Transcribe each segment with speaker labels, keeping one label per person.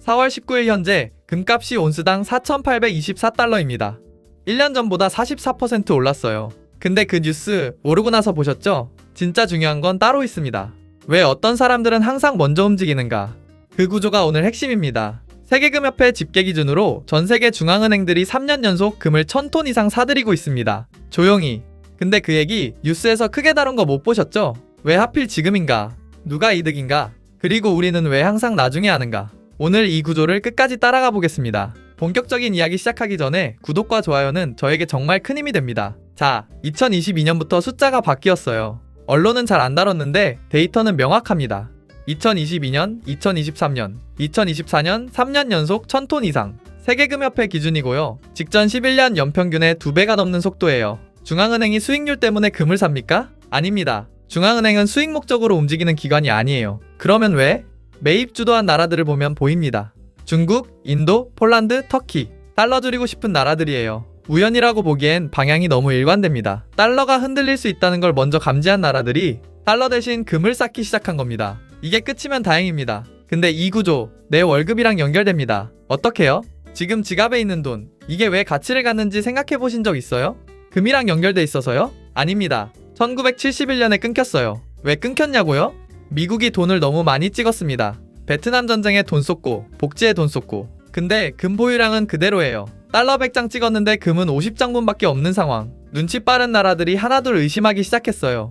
Speaker 1: 4월 19일 현재 금값이 온스당 4,824달러입니다. 1년 전보다 44% 올랐어요. 근데 그 뉴스 오르고 나서 보셨죠? 진짜 중요한 건 따로 있습니다. 왜 어떤 사람들은 항상 먼저 움직이는가? 그 구조가 오늘 핵심입니다. 세계금협회 집계 기준으로 전 세계 중앙은행들이 3년 연속 금을 1000톤 이상 사들이고 있습니다. 조용히. 근데 그 얘기 뉴스에서 크게 다룬 거 못 보셨죠? 왜 하필 지금인가? 누가 이득인가? 그리고 우리는 왜 항상 나중에 하는가? 오늘 이 구조를 끝까지 따라가 보겠습니다. 본격적인 이야기 시작하기 전에 구독과 좋아요는 저에게 정말 큰 힘이 됩니다. 자, 2022년부터 숫자가 바뀌었어요. 언론은 잘 안 다뤘는데 데이터는 명확합니다. 2022년, 2023년, 2024년 3년 연속 1000톤 이상. 세계금협회 기준이고요. 직전 11년 연평균의 2배가 넘는 속도예요. 중앙은행이 수익률 때문에 금을 삽니까? 아닙니다. 중앙은행은 수익 목적으로 움직이는 기관이 아니에요. 그러면 왜? 매입 주도한 나라들을 보면 보입니다. 중국, 인도, 폴란드, 터키. 달러 줄이고 싶은 나라들이에요. 우연이라고 보기엔 방향이 너무 일관됩니다. 달러가 흔들릴 수 있다는 걸 먼저 감지한 나라들이 달러 대신 금을 쌓기 시작한 겁니다. 이게 끝이면 다행입니다. 근데 이 구조, 내 월급이랑 연결됩니다. 어떻게요? 지금 지갑에 있는 돈, 이게 왜 가치를 갖는지 생각해 보신 적 있어요? 금이랑 연결돼 있어서요? 아닙니다. 1971년에 끊겼어요. 왜 끊겼냐고요? 미국이 돈을 너무 많이 찍었습니다. 베트남 전쟁에 돈 쏟고, 복지에 돈 쏟고. 근데 금 보유량은 그대로예요. 달러 100장 찍었는데 금은 50장분밖에 없는 상황. 눈치 빠른 나라들이 하나둘 의심하기 시작했어요.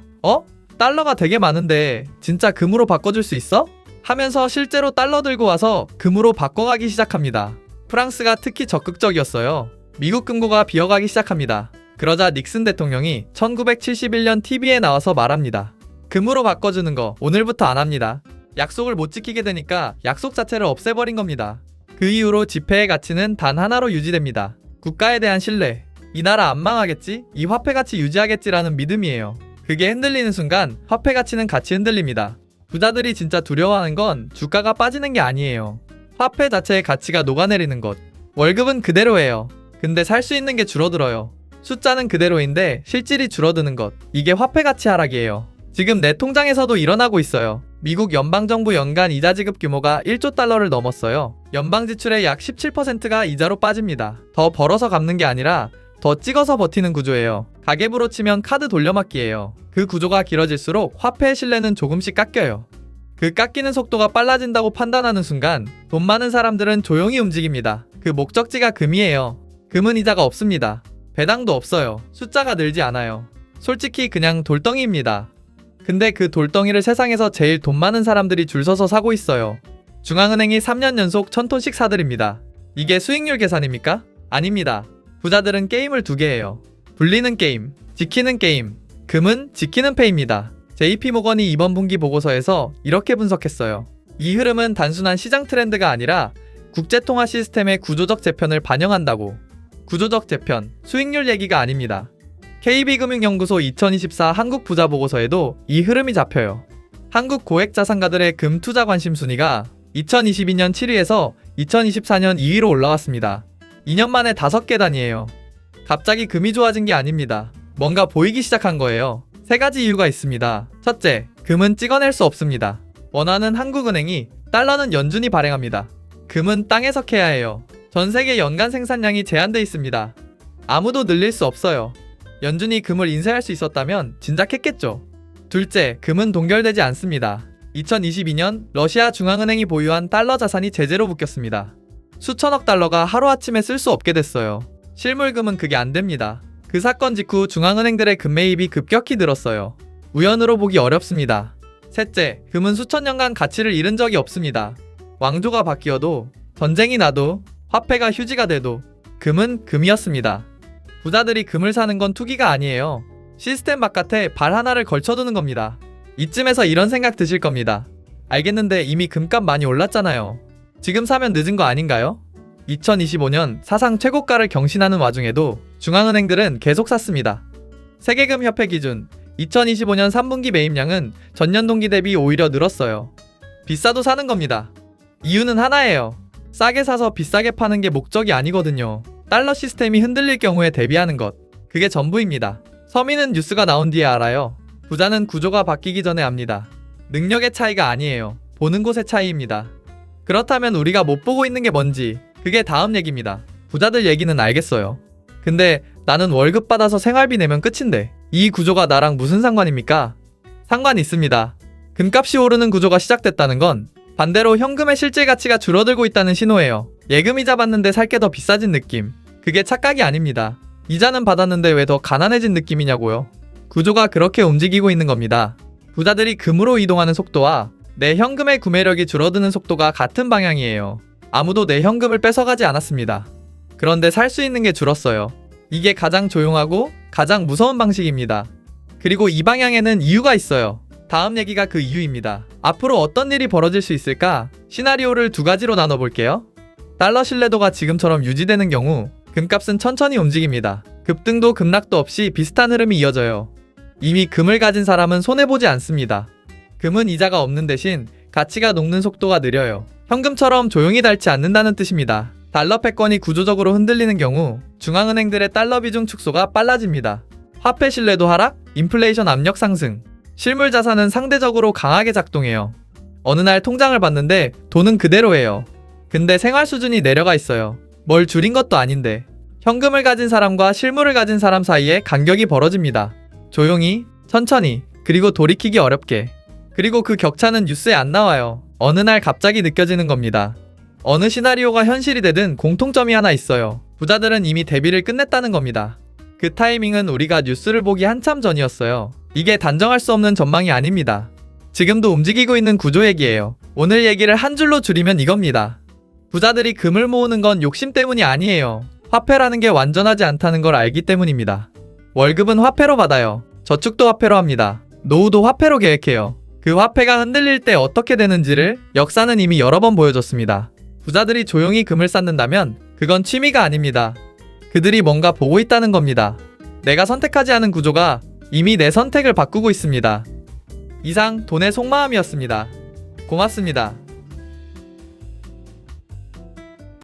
Speaker 1: 달러가 되게 많은데 진짜 금으로 바꿔줄 수 있어? 하면서 실제로 달러 들고 와서 금으로 바꿔가기 시작합니다. 프랑스가 특히 적극적이었어요. 미국 금고가 비어가기 시작합니다. 그러자 닉슨 대통령이 1971년 TV에 나와서 말합니다. 금으로 바꿔주는 거 오늘부터 안 합니다. 약속을 못 지키게 되니까 약속 자체를 없애버린 겁니다. 그 이후로 지폐의 가치는 단 하나로 유지됩니다. 국가에 대한 신뢰. 이 나라 안 망하겠지? 이 화폐 가치 유지하겠지라는 믿음이에요. 그게 흔들리는 순간 화폐 가치는 같이 흔들립니다. 부자들이 진짜 두려워하는 건 주가가 빠지는 게 아니에요. 화폐 자체의 가치가 녹아내리는 것. 월급은 그대로예요. 근데 살 수 있는 게 줄어들어요. 숫자는 그대로인데 실질이 줄어드는 것. 이게 화폐 가치 하락이에요. 지금 내 통장에서도 일어나고 있어요. 미국 연방정부 연간 이자 지급 규모가 1조 달러를 넘었어요. 연방 지출의 약 17%가 이자로 빠집니다. 더 벌어서 갚는 게 아니라 더 찍어서 버티는 구조예요. 가계부로 치면 카드 돌려막기예요. 그 구조가 길어질수록 화폐의 신뢰는 조금씩 깎여요. 그 깎이는 속도가 빨라진다고 판단하는 순간 돈 많은 사람들은 조용히 움직입니다. 그 목적지가 금이에요. 금은 이자가 없습니다. 배당도 없어요. 숫자가 늘지 않아요. 솔직히 그냥 돌덩이입니다. 근데 그 돌덩이를 세상에서 제일 돈 많은 사람들이 줄 서서 사고 있어요. 중앙은행이 3년 연속 1000톤씩 사들입니다. 이게 수익률 계산입니까? 아닙니다. 부자들은 게임을 두 개 해요. 불리는 게임, 지키는 게임. 금은 지키는 패입니다. JP모건이 이번 분기 보고서에서 이렇게 분석했어요. 이 흐름은 단순한 시장 트렌드가 아니라 국제통화 시스템의 구조적 재편을 반영한다고. 구조적 재편, 수익률 얘기가 아닙니다. KB금융연구소 2024 한국 부자 보고서에도 이 흐름이 잡혀요. 한국 고액 자산가들의 금 투자 관심 순위가 2022년 7위에서 2024년 2위로 올라왔습니다. 2년 만에 5계단이에요. 갑자기 금이 좋아진 게 아닙니다. 뭔가 보이기 시작한 거예요. 3가지 이유가 있습니다. 첫째, 금은 찍어낼 수 없습니다. 원화는 한국은행이, 달러는 연준이 발행합니다. 금은 땅에서 캐야 해요. 전 세계 연간 생산량이 제한돼 있습니다. 아무도 늘릴 수 없어요. 연준이 금을 인쇄할 수 있었다면 진작 했겠죠. 둘째, 금은 동결되지 않습니다. 2022년 러시아 중앙은행이 보유한 달러 자산이 제재로 묶였습니다. 수천억 달러가 하루아침에 쓸 수 없게 됐어요. 실물금은 그게 안 됩니다. 그 사건 직후 중앙은행들의 금 매입이 급격히 늘었어요. 우연으로 보기 어렵습니다. 셋째, 금은 수천 년간 가치를 잃은 적이 없습니다. 왕조가 바뀌어도, 전쟁이 나도, 화폐가 휴지가 돼도 금은 금이었습니다. 부자들이 금을 사는 건 투기가 아니에요. 시스템 바깥에 발 하나를 걸쳐두는 겁니다. 이쯤에서 이런 생각 드실 겁니다. 알겠는데 이미 금값 많이 올랐잖아요. 지금 사면 늦은 거 아닌가요? 2025년 사상 최고가를 경신하는 와중에도 중앙은행들은 계속 샀습니다. 세계금협회 기준 2025년 3분기 매입량은 전년 동기 대비 오히려 늘었어요. 비싸도 사는 겁니다. 이유는 하나예요. 싸게 사서 비싸게 파는 게 목적이 아니거든요. 달러 시스템이 흔들릴 경우에 대비하는 것. 그게 전부입니다. 서민은 뉴스가 나온 뒤에 알아요. 부자는 구조가 바뀌기 전에 압니다. 능력의 차이가 아니에요. 보는 곳의 차이입니다. 그렇다면 우리가 못 보고 있는 게 뭔지 그게 다음 얘기입니다. 부자들 얘기는 알겠어요. 근데 나는 월급 받아서 생활비 내면 끝인데 이 구조가 나랑 무슨 상관입니까? 상관 있습니다. 금값이 오르는 구조가 시작됐다는 건 반대로 현금의 실제 가치가 줄어들고 있다는 신호예요. 예금이자 받는데 살 게 더 비싸진 느낌. 그게 착각이 아닙니다. 이자는 받았는데 왜 더 가난해진 느낌이냐고요. 구조가 그렇게 움직이고 있는 겁니다. 부자들이 금으로 이동하는 속도와 내 현금의 구매력이 줄어드는 속도가 같은 방향이에요. 아무도 내 현금을 뺏어가지 않았습니다. 그런데 살 수 있는 게 줄었어요. 이게 가장 조용하고 가장 무서운 방식입니다. 그리고 이 방향에는 이유가 있어요. 다음 얘기가 그 이유입니다. 앞으로 어떤 일이 벌어질 수 있을까? 시나리오를 두 가지로 나눠볼게요. 달러 신뢰도가 지금처럼 유지되는 경우 금값은 천천히 움직입니다. 급등도 급락도 없이 비슷한 흐름이 이어져요. 이미 금을 가진 사람은 손해보지 않습니다. 금은 이자가 없는 대신 가치가 녹는 속도가 느려요. 현금처럼 조용히 닳지 않는다는 뜻입니다. 달러 패권이 구조적으로 흔들리는 경우 중앙은행들의 달러 비중 축소가 빨라집니다. 화폐 신뢰도 하락, 인플레이션 압력 상승, 실물 자산은 상대적으로 강하게 작동해요. 어느 날 통장을 봤는데 돈은 그대로예요. 근데 생활 수준이 내려가 있어요. 뭘 줄인 것도 아닌데. 현금을 가진 사람과 실물을 가진 사람 사이에 간격이 벌어집니다. 조용히, 천천히, 그리고 돌이키기 어렵게. 그리고 그 격차는 뉴스에 안 나와요. 어느 날 갑자기 느껴지는 겁니다. 어느 시나리오가 현실이 되든 공통점이 하나 있어요. 부자들은 이미 대비를 끝냈다는 겁니다. 그 타이밍은 우리가 뉴스를 보기 한참 전이었어요. 이게 단정할 수 없는 전망이 아닙니다. 지금도 움직이고 있는 구조 얘기예요. 오늘 얘기를 한 줄로 줄이면 이겁니다. 부자들이 금을 모으는 건 욕심 때문이 아니에요. 화폐라는 게 완전하지 않다는 걸 알기 때문입니다. 월급은 화폐로 받아요. 저축도 화폐로 합니다. 노후도 화폐로 계획해요. 그 화폐가 흔들릴 때 어떻게 되는지를 역사는 이미 여러 번 보여줬습니다. 부자들이 조용히 금을 쌓는다면 그건 취미가 아닙니다. 그들이 뭔가 보고 있다는 겁니다. 내가 선택하지 않은 구조가 이미 내 선택을 바꾸고 있습니다. 이상 돈의 속마음이었습니다. 고맙습니다.